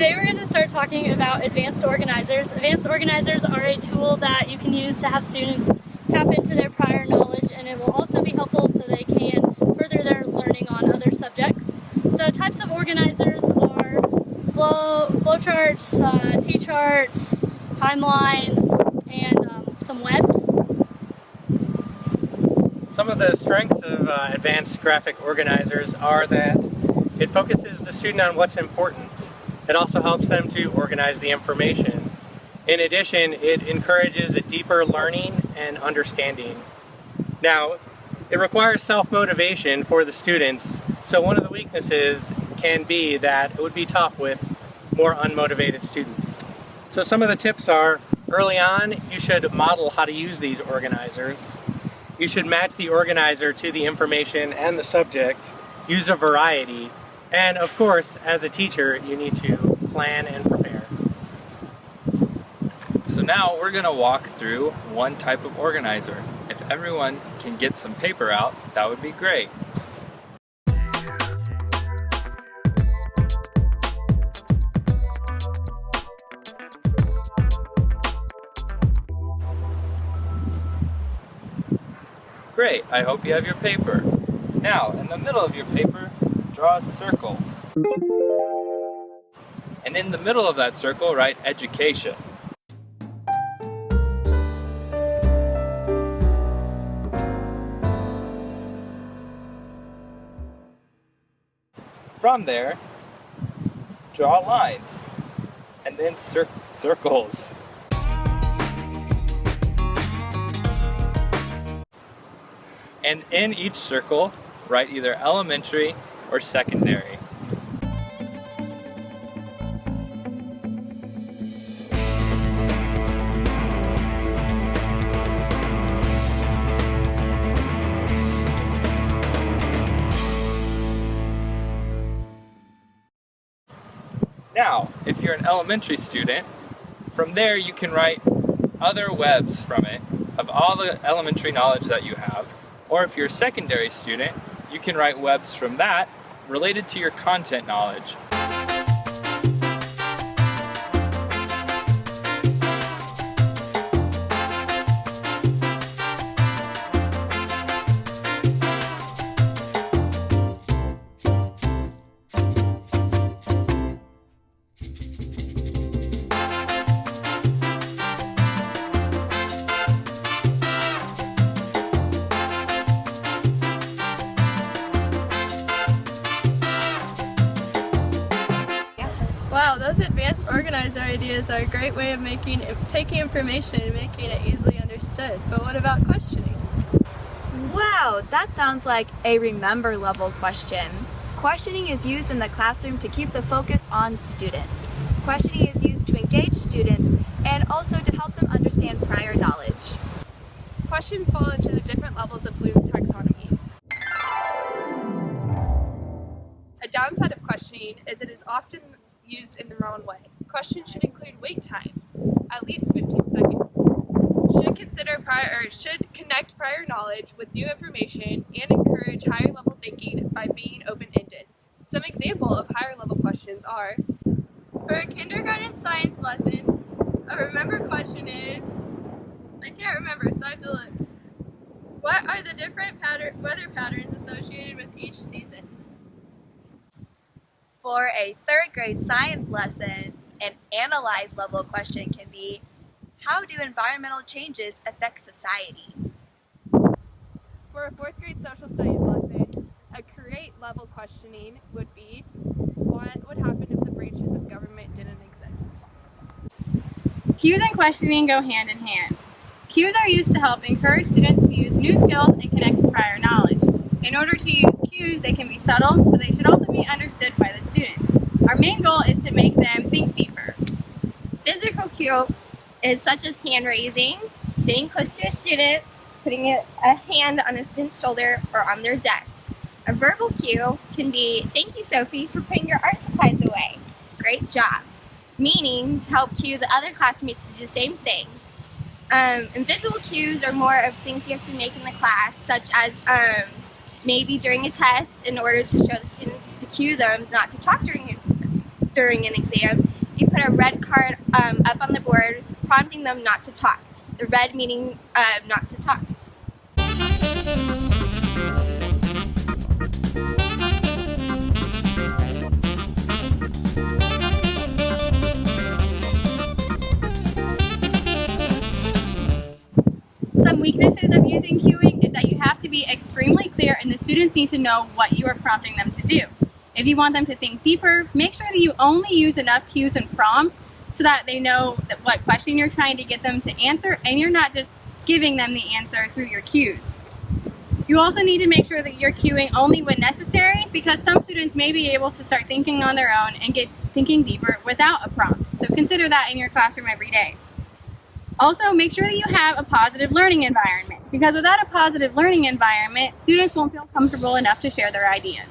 Today we're going to start talking about advanced organizers. Advanced organizers are a tool that you can use to have students tap into their prior knowledge, and it will also be helpful so they can further their learning on other subjects. So types of organizers are flowcharts, T-charts, timelines, and some webs. Some of the strengths of advanced graphic organizers are that it focuses the student on what's important. It also helps them to organize the information. In addition, it encourages a deeper learning and understanding. Now, it requires self-motivation for the students, so one of the weaknesses can be that it would be tough with more unmotivated students. So some of the tips are, early on, you should model how to use these organizers. You should match the organizer to the information and the subject, use a variety, and of course, as a teacher, you need to plan and prepare. So now we're going to walk through one type of organizer. If everyone can get some paper out, that would be great. Great, I hope you have your paper. Now, in the middle of your paper, draw a circle. And in the middle of that circle, write education. From there, draw lines, and then circles. And in each circle, write either elementary or secondary. Now, if you're an elementary student, from there you can write other webs from it of all the elementary knowledge that you have. Or if you're a secondary student, you can write webs from that related to your content knowledge. Wow, those advanced organizer ideas are a great way of taking information and making it easily understood. But what about questioning? Wow, that sounds like a remember level question. Questioning is used in the classroom to keep the focus on students. Questioning is used to engage students and also to help them understand prior knowledge. Questions fall into the different levels of Bloom's taxonomy. A downside of questioning is it is often used in the wrong way. Questions should include wait time, at least 15 seconds. Should connect prior knowledge with new information and encourage higher level thinking by being open-ended. Some examples of higher level questions are, for a kindergarten science lesson, a remember question is, I can't remember, so I have to look. What are the different weather patterns associated with each season? For a third grade science lesson, an analyze level question can be, how do environmental changes affect society? For a fourth grade social studies lesson, a create level questioning would be, what would happen if the branches of government didn't exist? Cues and questioning go hand in hand. Cues are used to help encourage students to use new skills and connect to prior knowledge. In order to use cues, they can be subtle, but they should also be understood by the students. Our main goal is to make them think deeper. Physical cue is such as hand raising, sitting close to a student, putting a hand on a student's shoulder or on their desk. A verbal cue can be, thank you, Sophie, for putting your art supplies away. Great job. Meaning to help cue the other classmates to do the same thing. And visual cues are more of things you have to make in the class, such as maybe during a test in order to show the students to cue them not to talk during an exam. card up on the board prompting them not to talk. The red meaning not to talk. Some weaknesses of using cueing is that you have to be extremely clear and the students need to know what you are prompting them to do. If you want them to think deeper, make sure that you only use enough cues and prompts so that they know what question you're trying to get them to answer and you're not just giving them the answer through your cues. You also need to make sure that you're cueing only when necessary because some students may be able to start thinking on their own and get thinking deeper without a prompt. So consider that in your classroom every day. Also, make sure that you have a positive learning environment because without a positive learning environment, students won't feel comfortable enough to share their ideas.